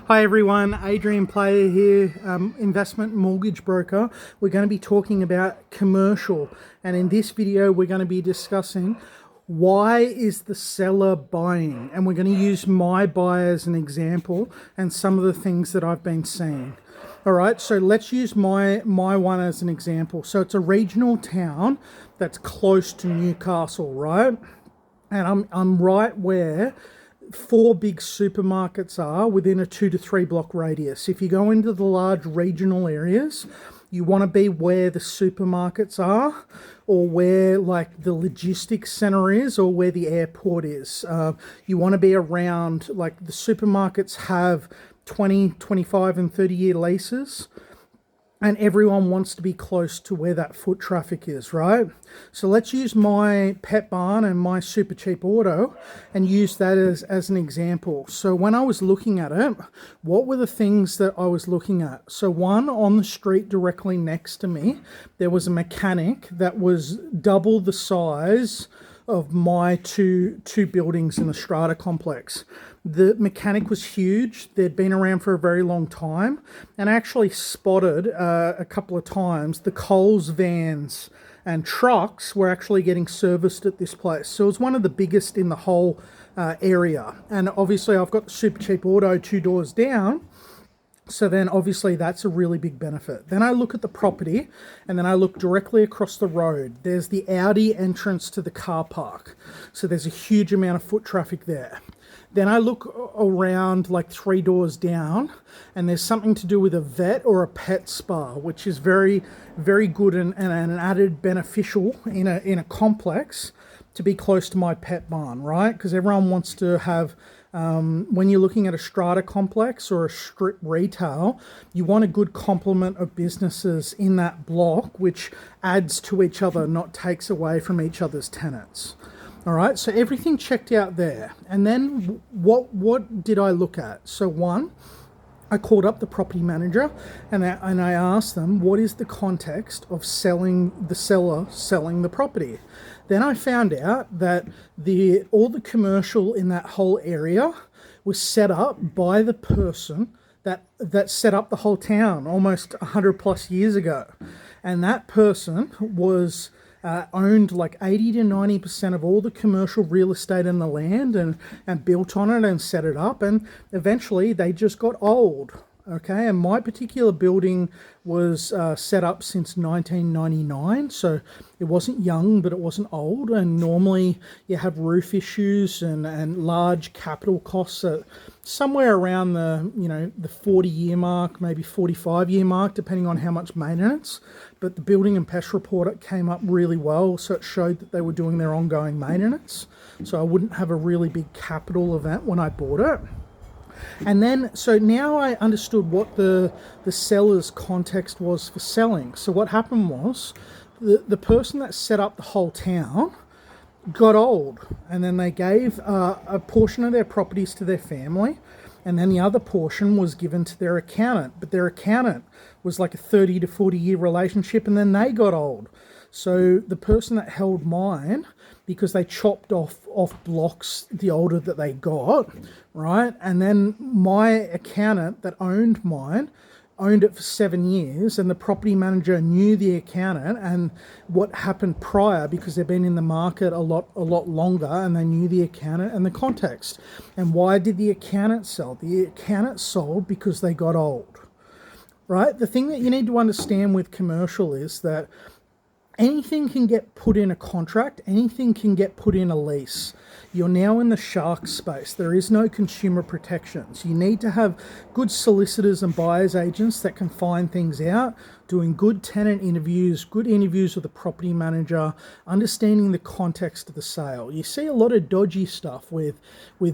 Hi everyone, Adrian Player here, investment mortgage broker. We're going to be talking about commercial, and in this video we're going to be discussing why is the seller buying, and we're going to use my buy as an example and some of the things that I've been seeing. All right, so let's use my one as an example. So it's a regional town that's close to Newcastle, right? And I'm right where 4 big supermarkets are within a 2 to 3 block radius. If you go into the large regional areas, you want to be where the supermarkets are, or where like the logistics center is, or where the airport is. You want to be around, like, the supermarkets have 20, 25 and 30-year leases, and everyone wants to be close to where that foot traffic is, right? So let's use my pet barn and my super cheap auto and use that as an example. So when I was looking at it, what were the things that I was looking at? So one, on the street directly next to me, there was a mechanic that was double the size of my two buildings in the strata complex. The mechanic was huge. They'd been around for a very long time, and I actually spotted a couple of times the Coles vans and trucks were actually getting serviced at this place. So it was one of the biggest in the whole area. And obviously I've got the super cheap auto 2 doors down, so then obviously that's a really big benefit. Then I look at the property, and then I look directly across the road. There's the Audi entrance to the car park. So there's a huge amount of foot traffic there. Then I look around like 3 doors down, and there's something to do with a vet or a pet spa, which is very, very good and an added beneficial in a complex to be close to my pet barn, right? Because everyone wants to have, when you're looking at a strata complex or a strip retail, you want a good complement of businesses in that block, which adds to each other, not takes away from each other's tenants. All right, so everything checked out there. And then what did I look at? So one, I called up the property manager and I asked them, what is the context of the seller selling the property? Then I found out that all the commercial in that whole area was set up by the person that set up the whole town almost 100 plus years ago. And that person was owned like 80 to 90% of all the commercial real estate in the land, and built on it and set it up, and eventually they just got old. Okay, and my particular building was set up since 1999, so it wasn't young, but it wasn't old. And normally you have roof issues and large capital costs at somewhere around the 40-year mark, maybe 45-year mark, depending on how much maintenance. But the building and pest report came up really well, so it showed that they were doing their ongoing maintenance. So I wouldn't have a really big capital event when I bought it. And then, so now I understood what the seller's context was for selling. So what happened was the person that set up the whole town got old, and then they gave a portion of their properties to their family, and then the other portion was given to their accountant. But their accountant was like a 30 to 40-year relationship, and then they got old. So the person that held mine, because they chopped off blocks the older that they got, right? And then my accountant that owned mine owned it for 7 years, and the property manager knew the accountant and what happened prior, because they've been in the market a lot longer, and they knew the accountant and the context. And why did the accountant sell? The accountant sold because they got old, right? The thing that you need to understand with commercial is that anything can get put in a contract, anything can get put in a lease. You're now in the shark space. There is no consumer protections. You need to have good solicitors and buyer's agents that can find things out, doing good tenant interviews, good interviews with the property manager, understanding the context of the sale. You see a lot of dodgy stuff with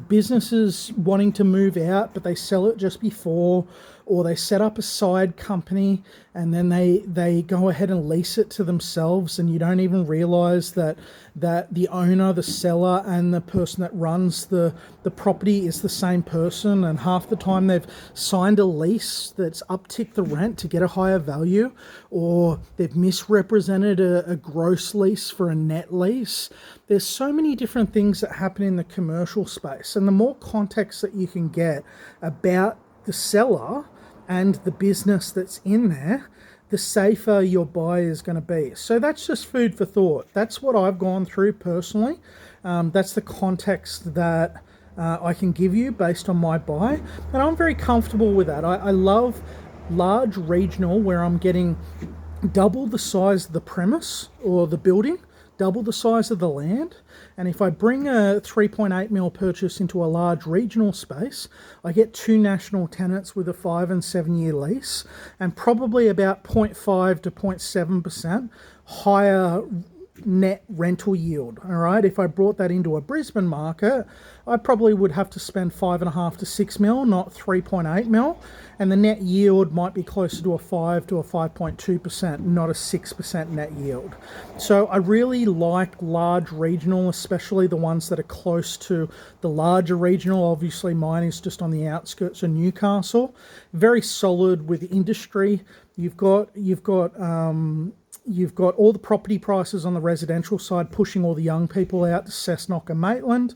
businesses wanting to move out, but they sell it just before, or they set up a side company and then they go ahead and lease it to themselves, and you don't even realize that the owner, the seller, and the person that runs the property is the same person, and half the time they've signed a lease that's upticked the rent to get a higher value, or they've misrepresented a gross lease for a net lease. There's so many different things that happen in the commercial space, and the more context that you can get about the seller and the business that's in there, the safer your buy is going to be. So that's just food for thought. That's what I've gone through personally. That's the context that I can give you based on my buy. And I'm very comfortable with that. I love large regional where I'm getting double the size of the premise or the building, double the size of the land. And if I bring a 3.8 mil purchase into a large regional space, I get 2 national tenants with a 5 and 7 year lease and probably about 0.5 to 0.7% higher net rental yield. All right, if I brought that into a Brisbane market, I probably would have to spend 5.5 to 6 mil, not 3.8 mil, and the net yield might be closer to a 5 to a 5.2%, not a 6% net yield. So I really like large regional, especially the ones that are close to the larger regional. Obviously mine is just on the outskirts of Newcastle. Very solid with industry. You've got all the property prices on the residential side pushing all the young people out to Cessnock and Maitland.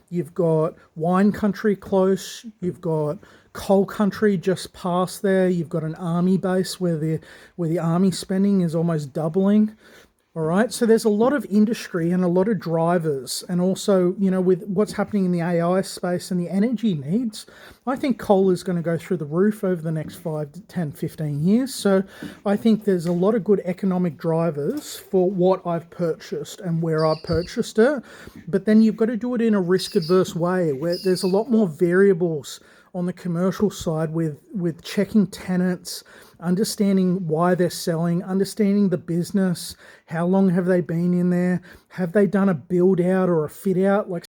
You've got wine country close. You've got coal country just past there. You've got an army base where the army spending is almost doubling. All right, so there's a lot of industry and a lot of drivers, and also, you know, with what's happening in the AI space and the energy needs, I think coal is going to go through the roof over the next 5 to 10, 15 years. So I think there's a lot of good economic drivers for what I've purchased and where I've purchased it. But then you've got to do it in a risk-adverse way where there's a lot more variables on the commercial side with checking tenants, understanding why they're selling, understanding the business, how long have they been in there, have they done a build out or a fit out? Like